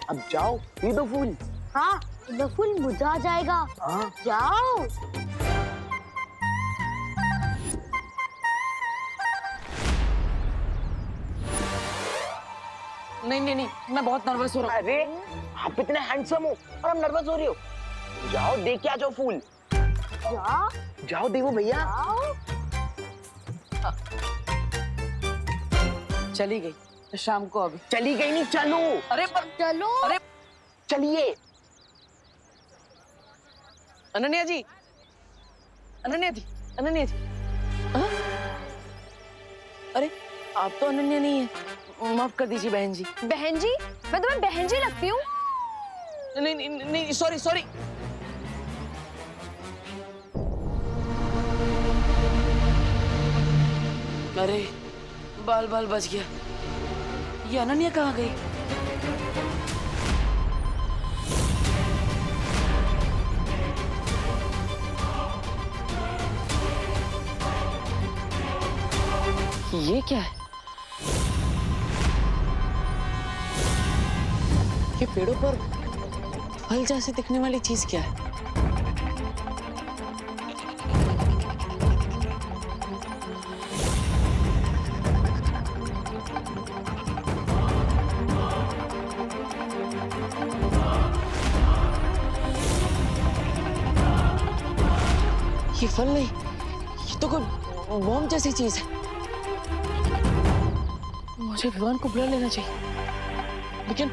अब जाओ पी दो फूल। हाँ, तो फूल मुरझा जाएगा। हाँ जाओ। नहीं नहीं नहीं, मैं बहुत नर्वस हो रहा हूँ। अरे आप इतने हैंडसम हो और हम नर्वस हो रही हो। जाओ दे के आ जाओ फूल। जाओ जाओ देवो भैया। जाओ। चली गई शाम को अभी। चली गई नहीं, चलो। अरे पर चलो। अरे चलिए। अनन्या जी, अनन्या जी, अनन्या जी। हाँ? अरे आप तो अनन्या नहीं है, माफ कर दीजिए बहन जी। बहन जी? मैं तुम्हें बहन जी लगती हूँ? नहीं नहीं नहीं, सॉरी सॉरी। अरे बाल बाल बच गया। ये अनन्या कहाँ गई? ये क्या है? ये पेड़ों पर फल जैसे दिखने वाली चीज क्या है? ये फल नहीं, ये तो कोई बॉम्ब जैसी चीज है। मुझे विवान को बुला लेना चाहिए, लेकिन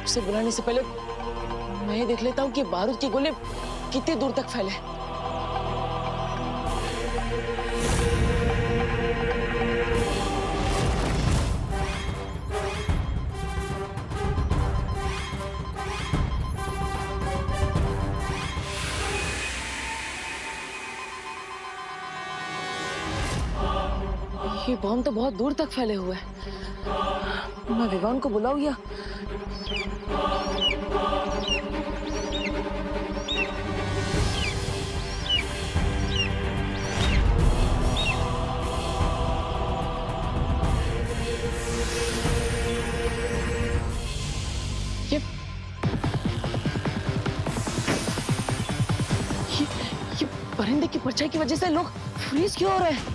उसे बुलाने से पहले मैं ये देख लेता हूँ कि बारूद के गोले कितनी दूर तक फैले। ये बॉम्ब तो बहुत दूर तक फैले हुए हैं। मैं विवान को बुलाऊं या ये ये ये परिंदे की परछाई की वजह से लोग फ्रीज क्यों हो रहे हैं?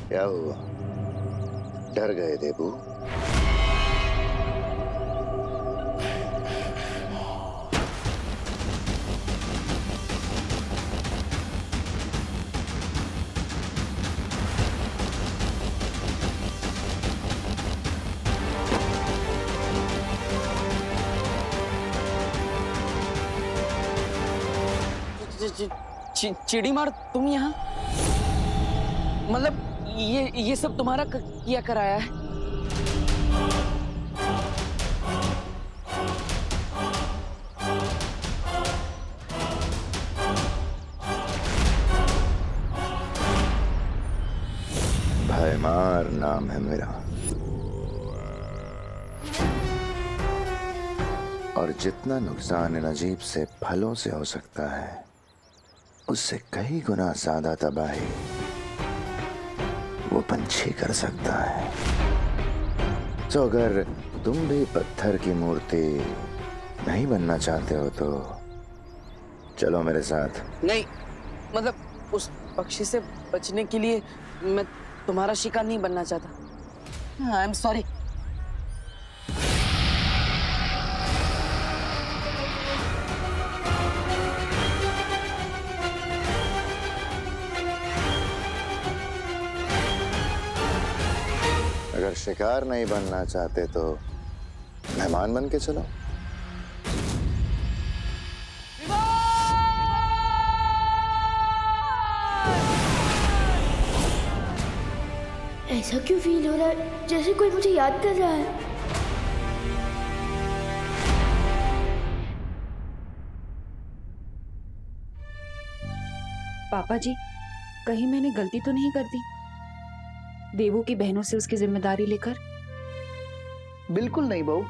क्या हुआ? डर गए देबू? चिड़ी मार, तुम यहाँ? मतलब ये सब तुम्हारा किया कराया है? भयमार नाम है मेरा, और जितना नुकसान इन अजीब से फलों से हो सकता है उससे कई गुना ज्यादा तबाही वो पंछी कर सकता है। तो अगर तुम भी पत्थर की मूर्ति नहीं बनना चाहते हो तो चलो मेरे साथ। नहीं, मतलब उस पक्षी से बचने के लिए मैं तुम्हारा शिकार नहीं बनना चाहता। I am sorry. शिकार नहीं बनना चाहते तो मेहमान बन के चलो। ऐसा क्यों फील हो रहा है जैसे कोई मुझे याद कर रहा है? पापा जी, कहीं मैंने गलती तो नहीं कर दी देवू की बहनों से उसकी जिम्मेदारी लेकर? बिल्कुल नहीं बहू।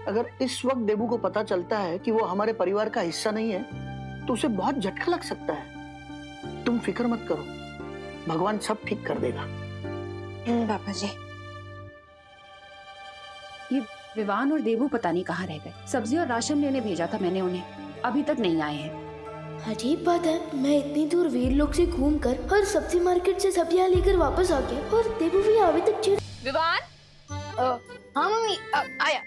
अगर इस वक्त देबू को पता चलता है कि वो हमारे परिवार का हिस्सा नहीं है तो उसे बहुत झटका लग सकता है। तुम फिक्र मत करो, भगवान सब ठीक कर देगा। पापा जी, ये विवान और देवू पता नहीं कहाँ रह गए। सब्जी और राशन लेने भेजा था मैंने उन्हें, अभी तक नहीं आए हैं। अजीब बात है, मैं इतनी दूर वीर लोग से घूमकर और सब्जी मार्केट से सब्जियां लेकर वापस आ गया और देवू भी अभी तक चिड़। विवान, हाँ मम्मी, आया।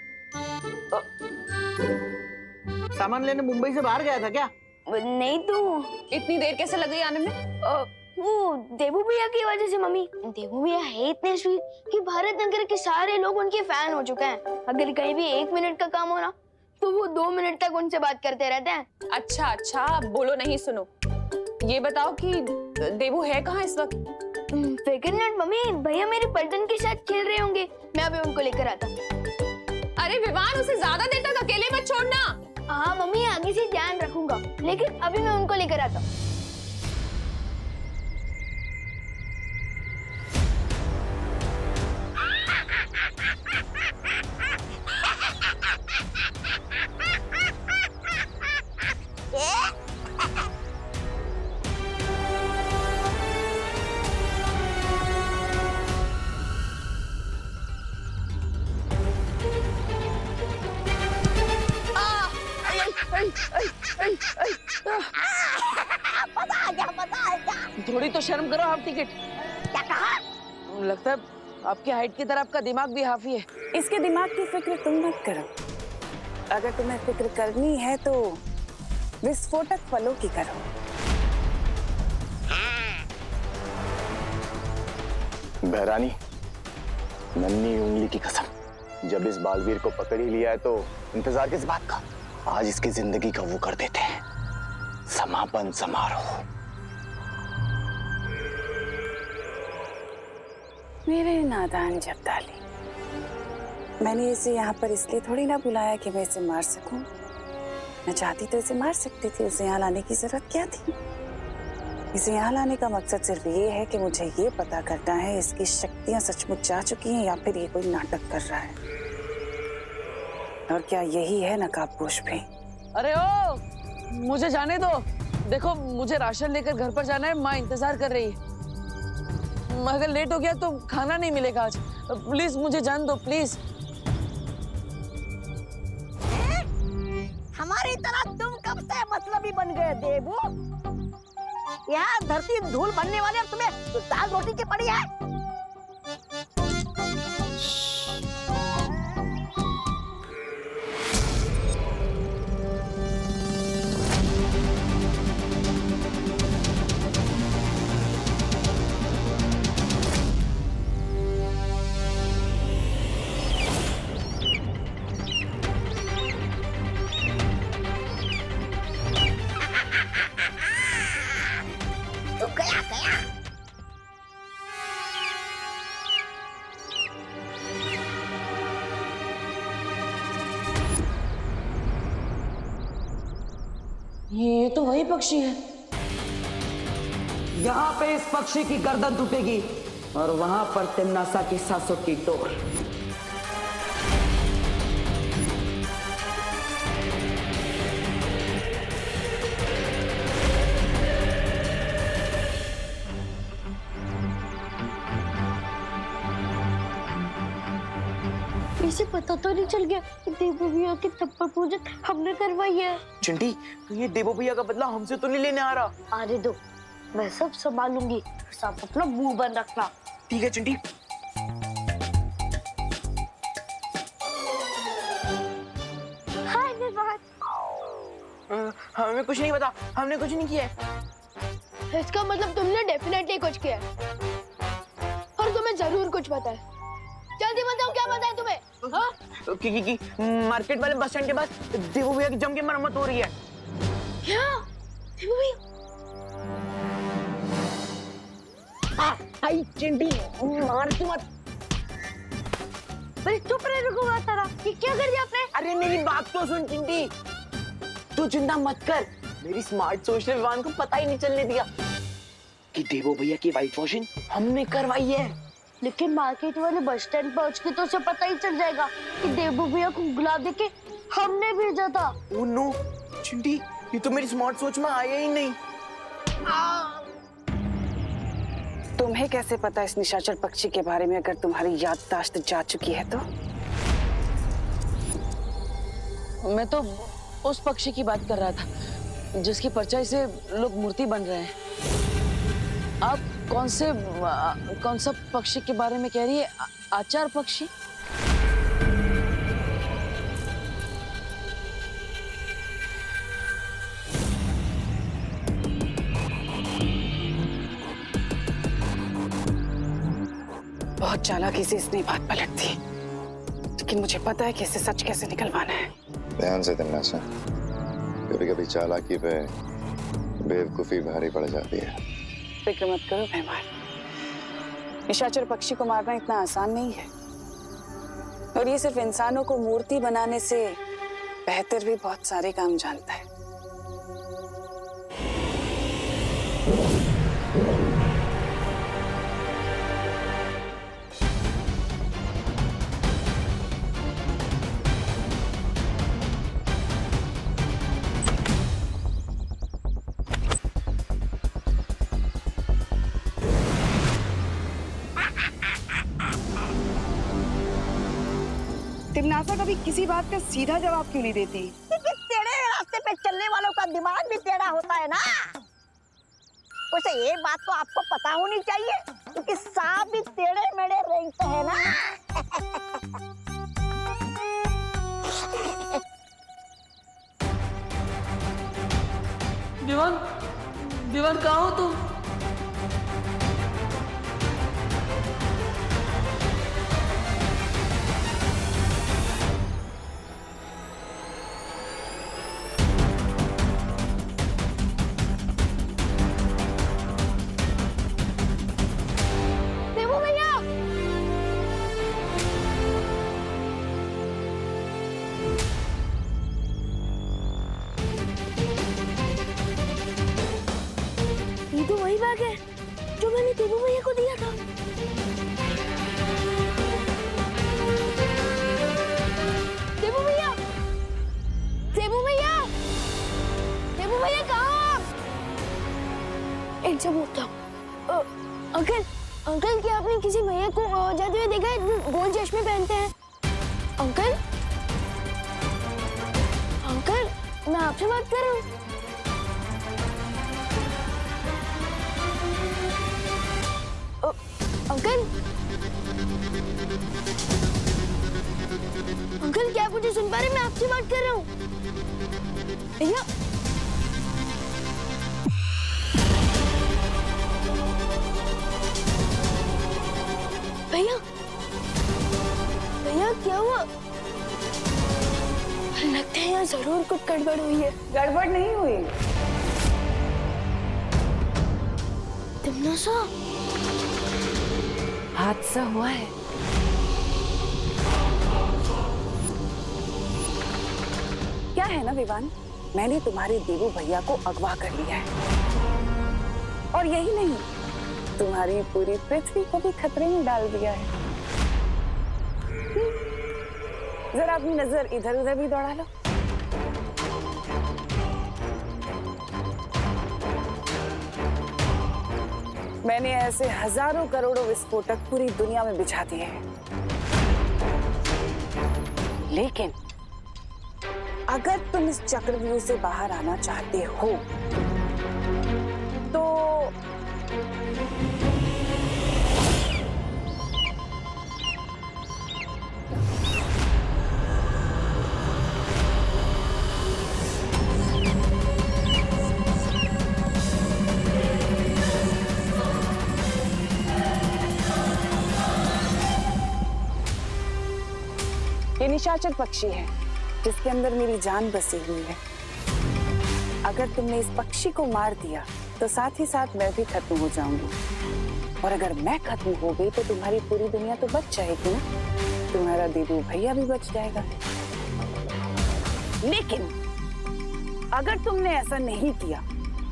सामान लेने मुंबई से बाहर गया था क्या? नहीं तो इतनी देर कैसे लग गई आने में? वो देवू भैया की वजह से मम्मी। देवू भैया है इतने स्वीट कि भारत नगर के सारे लोग उनके फैन हो चुके हैं। अगर कहीं भी 1 मिनट का काम हो ना तो वो 2 मिनट तक उनसे बात करते रहते हैं। अच्छा अच्छा, बोलो नहीं सुनो। ये बताओ कि देवू है कहाँ इस वक्त? फिकर नॉट मम्मी, भैया मेरे पलटन के साथ खेल रहे होंगे, मैं अभी उनको लेकर आता हूँ। अरे विवान, उसे ज्यादा देर तक अकेले मत छोड़ना। हाँ मम्मी, आगे से ध्यान रखूंगा, लेकिन अभी मैं उनको लेकर आता हूँ। थोड़ी तो शर्म करो हाफ टिकट। क्या कहा? लगता है आपकी हाइट की तरह आपका दिमाग भी हाफी है। इसके दिमाग की फिक्र तुम मत करो। अगर तुम्हें फिक्र करनी है तो विस्फोटक फलों की करो। बहरानी, नन्ही उंगली की कसम, जब इस बालवीर को पकड़ ही लिया है तो इंतजार किस बात का? आज इसकी जिंदगी का वो कर देते हैं, समापन समारोह। मेरे नादान जब्दाली, मैंने इसे यहाँ पर इसलिए थोड़ी ना बुलाया कि मैं इसे मार सकूं। मैं चाहती तो इसे मार सकती थी, उसे यहाँ लाने की जरूरत क्या थी? इसे यहाँ लाने का मकसद सिर्फ ये है कि मुझे ये पता करना है इसकी शक्तियाँ सचमुच जा चुकी हैं या फिर ये कोई नाटक कर रहा है। और क्या यही है नकाबपोश भी? अरे ओ, मुझे जाने दो। देखो, मुझे राशन लेकर घर पर जाना है, माँ इंतजार कर रही है। अगर लेट हो गया तो खाना नहीं मिलेगा आज। प्लीज मुझे जान दो, प्लीज। हमारी तरह तुम कब से मतलबी बन गए देवू? यहाँ धरती धूल बनने वाले और तुम्हें दाल रोटी की पड़ी है। तो गया गया। ये तो वही पक्षी है। यहाँ पे इस पक्षी की गर्दन टूटेगी और वहां पर तिमनासा की सांसों की डोर। इसे पता तो नहीं चल गया कि देवू भैया की थप्पड़ पूजा हमने करवाई है। चिंटी, ये देवो भैया का बदला हमसे तो नहीं लेने आ रहा। आने दो, मैं सब संभालूंगी, सब अपना मुंह बंद रखना। ठीक है चिंटी। हाय विवान। हमें कुछ नहीं पता, हमने कुछ नहीं किया है। इसका मतलब तुमने डेफिनेटली कुछ किया है और तुम्हें जरूर कुछ पता है। क्या पता है तुम्हें? हाँ? कि मार्केट वाले बस स्टैंड के पास देवू भैया की जम के मरम्मत हो रही है। क्या? देवू भैया? आई चिंटी, मार तू मत। अरे चुप रहे, रुको बात तारा, ये क्या कर दिया आपने? अरे मेरी बात तो सुन चिंटी, तू चिंता मत कर। मेरी स्मार्ट सोच ने विवान को पता ही नहीं चलने दिया कि देवो भैया की वाइट वॉशिंग हमने करवाई है। लेकिन मार्केट वाले बस स्टैंड पहुंच के तो उसे पता ही चल जाएगा कि देवू भैया को गुलाब देके हमने भेजा था। ओह नो चिंटी, ये तो मेरी स्मार्ट सोच में आया ही नहीं। तुम्हें कैसे पता इस निशाचर पक्षी के बारे में, अगर तुम्हारी याददाश्त जा चुकी है तो? मैं तो उस पक्षी की बात कर रहा था जिसकी परछाई से लोग मूर्ति बन रहे हैं। आप कौन सा पक्षी के बारे में कह रही है? आचार पक्षी? बहुत चालाकी से इसने बात पलट दी, लेकिन मुझे पता है कि इसे सच कैसे निकलवाना है। ध्यान से तन्नासा, कभी कभी चालाकी पे बेवकूफी भारी पड़ जाती है। फिक्र मत करो मेहमान, निशाचर पक्षी को मारना इतना आसान नहीं है, और ये सिर्फ इंसानों को मूर्ति बनाने से बेहतर भी बहुत सारे काम जानता है। तिमनासा कभी किसी बात का सीधा जवाब क्यों नहीं देती? टेढ़े रास्ते पे चलने वालों का दिमाग भी टेढ़ा होता है ना। वैसे ये बात तो आपको पता होनी चाहिए, क्योंकि सांप भी टेढ़े मेढ़े रेंगते हैं ना। विवान, विवान कहाँ हो तुम? देवू भैया! ये तो वही बैग है जो मैंने देवू भैया को दिया था। देवू भैया! देवू भैया! देवू भैया कहाँ आप? एक जब उठता अंकल, अंकल क्या आपने किसी भैया को जाते हुए देखा है? गोल चश्मे पहनते हैं। अंकल, अंकल मैं आपसे बात कर रहा हूँ। अंकल, अंकल क्या आप मुझे सुन पा रहे हैं? मैं आपसे बात कर रहा हूँ। भैया, भैया, भैया क्या हुआ? लगता है यहाँ जरूर कुछ गड़बड़ हुई है। गड़बड़ नहीं हुई। तिमनासा, हादसा हुआ है। क्या है ना विवान, मैंने तुम्हारे देवू भैया को अगवा कर लिया है, और यही नहीं, तुम्हारी पूरी पृथ्वी को भी खतरे में डाल दिया है। जरा अपनी नजर इधर उधर भी दौड़ा लो। मैंने ऐसे हजारों करोड़ों विस्फोटक पूरी दुनिया में बिछा दिए हैं, लेकिन अगर तुम इस चक्रव्यूह से बाहर आना चाहते हो तो ये निशाचर पक्षी है जिसके अंदर मेरी जान बसी हुई है। अगर तुमने इस पक्षी को मार दिया तो साथ ही साथ मैं भी खत्म हो जाऊंगी, और अगर मैं खत्म हो गई तो तुम्हारी पूरी दुनिया तो बच जाएगी ना, तुम्हारा देबू भैया भी बच जाएगा। लेकिन अगर तुमने ऐसा नहीं किया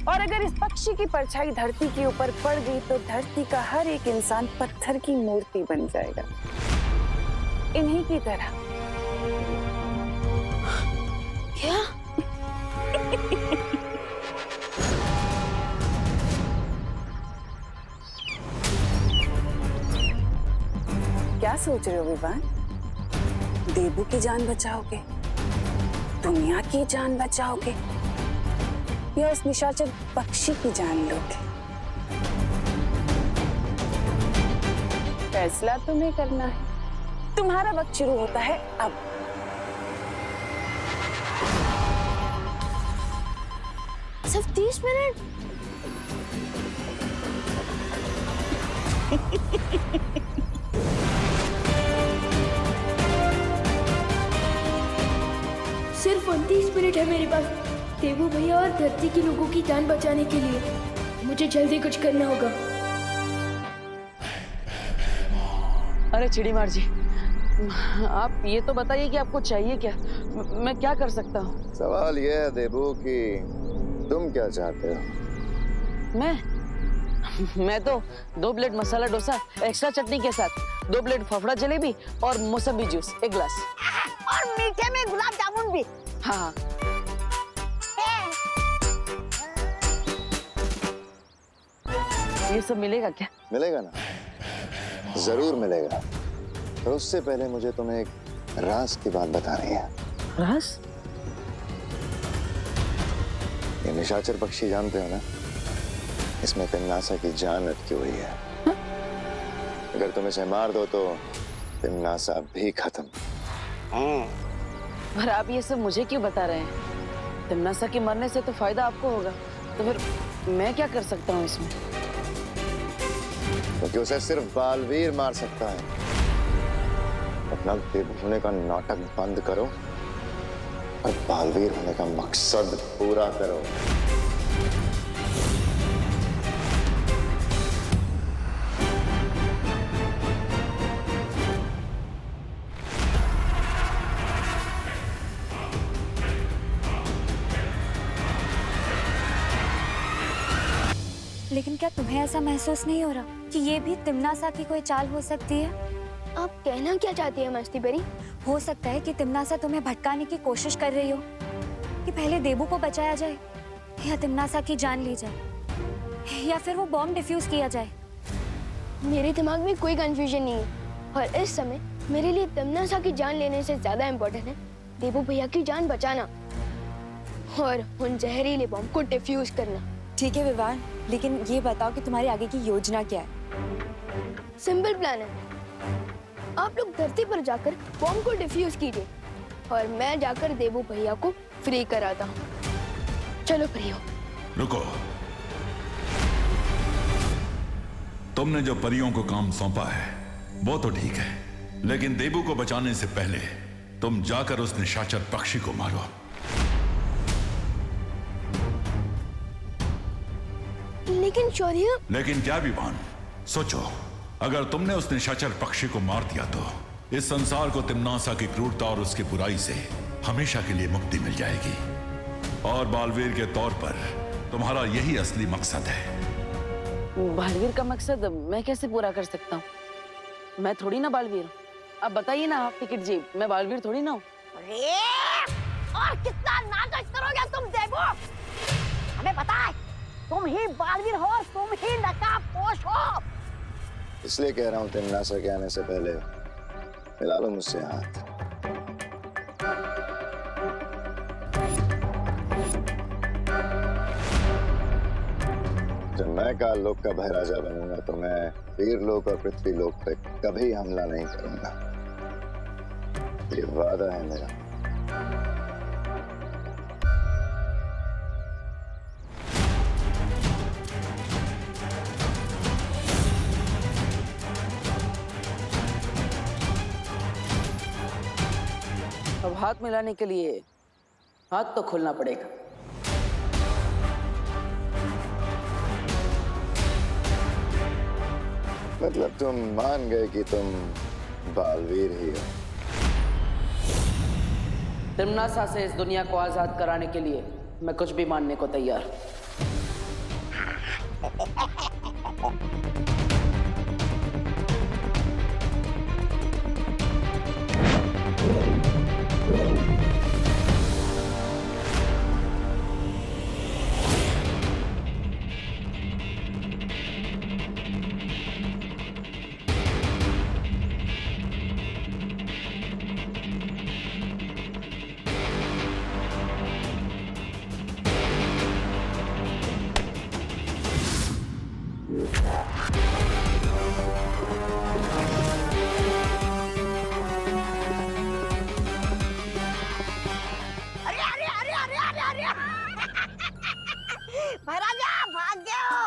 और अगर इस पक्षी की परछाई धरती के ऊपर पड़ गई तो धरती का हर एक इंसान पत्थर की मूर्ति बन जाएगा, इन्हीं की तरह। क्या? क्या सोच रहे हो विवान? देबू की जान बचाओगे, दुनिया की जान बचाओगे, या उस निशाचर पक्षी की जान लोगे? फैसला तुम्हें करना है। तुम्हारा वक्त शुरू होता है अब। सिर्फ 30 मिनट? सिर्फ 29 मिनट है मेरे पास देबू भैया और धरती के लोगों की जान बचाने के लिए। मुझे जल्दी कुछ करना होगा। अरे चिड़ीमार जी, आप ये तो बताइए कि आपको चाहिए क्या? मैं क्या कर सकता हूँ? सवाल यह है देबू कि तुम क्या चाहते हो? मैं तो 2 प्लेट मसाला डोसा एक्स्ट्रा चटनी के साथ, 2 प्लेट फाफड़ा जलेबी और मौसमी जूस 1 गिलास, और मीठे में गुलाब जामुन भी। हाँ। ये सब मिलेगा क्या? मिलेगा ना, जरूर मिलेगा। पर उससे पहले मुझे तुम्हें एक राज की बात बतानी है। राज? ये निशाचर पक्षी जानते हो ना, इसमें तिम्नासा की जान अटकी हुई है। अगर तुम इसे मार दो तो तिम्नासा भी खत्म। पर आप ये सब मुझे क्यों बता रहे हैं? तिम्नासा के मरने से तो फायदा आपको होगा, तो फिर मैं क्या कर सकता हूँ इसमें? क्योंकि उसे सिर्फ बालवीर मार सकता है। अपना देबू होने का नाटक बंद करो और बालवीर होने का मकसद पूरा करो। लेकिन क्या तुम्हें ऐसा महसूस नहीं हो रहा कि ये भी तिम्नासा की कोई चाल हो सकती है? आप कहना क्या चाहती है मस्ती बेरी? हो सकता है कि तिम्नासा तुम्हें भटकाने की कोशिश कर रही हो, कि पहले देबू को बचाया जाए या तिम्नासा की जान ली जाए, या फिर वो बॉम्ब डिफ्यूज किया जाए। मेरे दिमाग में कोई कंफ्यूजन नहीं है, और इस समय मेरे लिए तिम्नासा की जान लेने से ज्यादा इम्पोर्टेंट है देबू भैया की जान बचाना और उन जहरीले बॉम्ब को डिफ्यूज करना। ठीक है विवान, लेकिन ये बताओ कि तुम्हारी आगे की योजना क्या है? सिंपल प्लान है। आप लोग धरती पर जाकर बॉम्ब को डिफ्यूज कीजिए और मैं जाकर देबू भैया को फ्री कराता हूँ। चलो फ्री हो। रुको, तुमने जो परियों को काम सौंपा है वो तो ठीक है, लेकिन देबू को बचाने से पहले तुम जाकर उस निशाचर पक्षी को मारो। लेकिन चौधरी। लेकिन क्या विवान? सोचो, अगर तुमने उस निशाचर पक्षी को मार दिया तो इस संसार को तिम्नासा की क्रूरता और उसकी बुराई से हमेशा के लिए मुक्ति मिल जाएगी, और बालवीर के तौर पर तुम्हारा यही असली मकसद है। बालवीर का मकसद मैं कैसे पूरा कर सकता हूँ? मैं थोड़ी ना बालवीर हूँ। अब बताइए ना हाफ टिकट जी, मैं बालवीर थोड़ी ना हूँ। और कितना नाटक करोगे तुम देबू? हमें पता है तुम ही बालवीर हो और तुम ही नकाबपोश हो। इसलिए कह रहा हूं तिम्नासा के आने से पहले मिला लो मुझसे हाथ। जब मैं काल लोक का बहराजा बनूंगा तो मैं वीर लोक और पृथ्वी लोक पे कभी हमला नहीं करूंगा, ये वादा है मेरा। अब हाथ मिलाने के लिए हाथ तो खोलना पड़ेगा। मतलब तुम मान गए कि तुम बालवीर ही हो? तिम्नासा से इस दुनिया को आजाद कराने के लिए मैं कुछ भी मानने को तैयार। अरे अरे अरे अरे अरे अरे महाराजा भाग गए हो।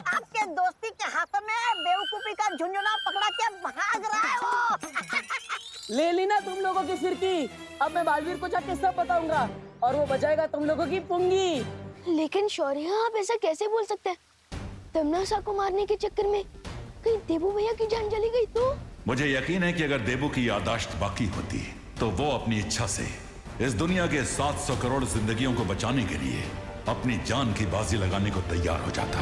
आपके दोस्ती के हाथों में बेवकूफी का झुंझुना पकड़ा के भाग रहा है वो। ले ली ना तुम लोगों की फिरकी। अब मैं बालवीर को जाके सब बताऊंगा और वो बजाएगा तुम लोगों की पुंगी। लेकिन शौर्य, आप ऐसा कैसे बोल सकते हैं? तमन्नासा को मारने के चक्कर में कहीं देबू भैया की जान चली गई तो? मुझे यकीन है कि अगर देबू की याददाश्त बाकी होती तो वो अपनी इच्छा से इस दुनिया के 700 करोड़ जिंदगियों को बचाने के लिए अपनी जान की बाजी लगाने को तैयार हो जाता।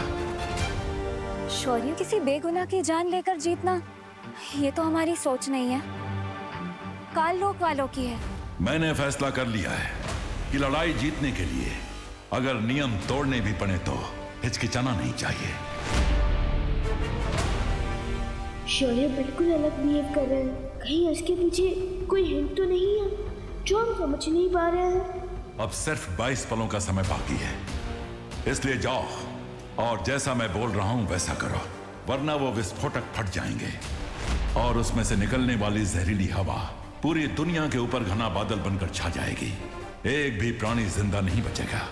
शौर्य किसी बेगुनाह की जान लेकर जीतना, ये तो हमारी सोच नहीं है, काल लोक वालों की है। मैंने फैसला कर लिया है कि लड़ाई जीतने के लिए अगर नियम तोड़ने भी पड़े तो हिचकिचाना नहीं चाहिए। शौर्य बिल्कुल अलग बिहेव कर रहे हैं। कहीं उसके पीछे कोई हिंट तो नहीं है जो हम समझ नहीं पा रहे हैं। अब सिर्फ 22 पलों का समय बाकी है, इसलिए जाओ और जैसा मैं बोल रहा हूं वैसा करो, वरना वो विस्फोटक फट जाएंगे और उसमें से निकलने वाली जहरीली हवा पूरी दुनिया के ऊपर घना बादल बनकर छा जाएगी। एक भी प्राणी जिंदा नहीं बचेगा।